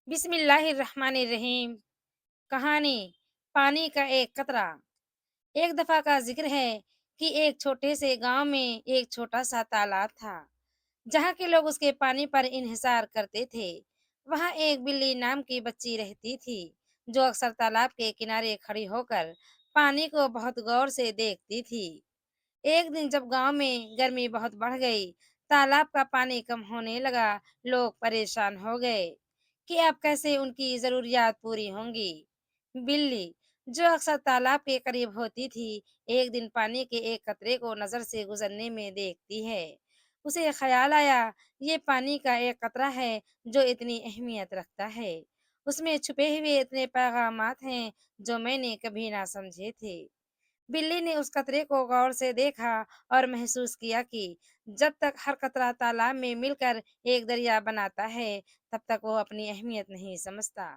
बिस्मिल्लाहिर्रहमानिर्रहीम। कहानी पानी का एक कतरा। एक दफा का जिक्र है कि एक छोटे से गांव में एक छोटा सा तालाब था जहाँ के लोग उसके पानी पर इंहिसार करते थे। वहाँ एक बिल्ली नाम की बच्ची रहती थी जो अक्सर तालाब के किनारे खड़ी होकर पानी को बहुत गौर से देखती थी। एक दिन जब गांव में गर्मी बहुत बढ़ गई, तालाब का पानी कम होने लगा। लोग परेशान हो गए कि अब कैसे उनकी जरूरियात पूरी होंगी। बिल्ली, जो अक्सर तालाब के करीब होती थी, एक दिन पानी के एक कतरे को नजर से गुजरने में देखती है। उसे ख्याल आया, ये पानी का एक कतरा है जो इतनी अहमियत रखता है। उसमें छुपे हुए इतने पैगामात हैं जो मैंने कभी ना समझे थे। बिल्ली ने उस कतरे को गौर से देखा और महसूस किया कि जब तक हर कतरा तालाब में मिलकर एक दरिया बनाता है, तब तक वो अपनी अहमियत नहीं समझता।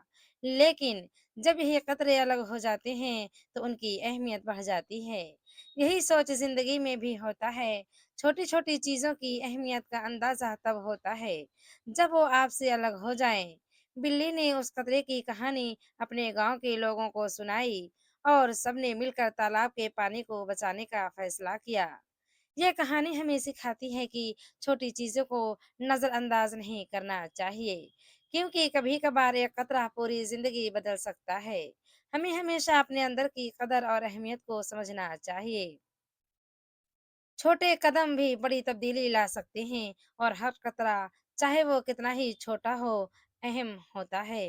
लेकिन जब ये कतरे अलग हो जाते हैं, तो उनकी अहमियत बढ़ जाती है। यही सोच जिंदगी में भी होता है। छोटी छोटी चीजों की अहमियत का अंदाजा तब होता है जब वो आपसे अलग हो जाएं। बिल्ली ने उस कतरे की कहानी अपने गांव के लोगों को सुनाई और सबने मिलकर तालाब के पानी को बचाने का फैसला किया। यह कहानी हमें सिखाती है कि छोटी चीजों को नजरअंदाज नहीं करना चाहिए, क्योंकि कभी कभार एक कतरा पूरी जिंदगी बदल सकता है। हमें हमेशा अपने अंदर की कदर और अहमियत को समझना चाहिए। छोटे कदम भी बड़ी तब्दीली ला सकते हैं और हर कतरा, चाहे वो कितना ही छोटा हो, अहम होता है।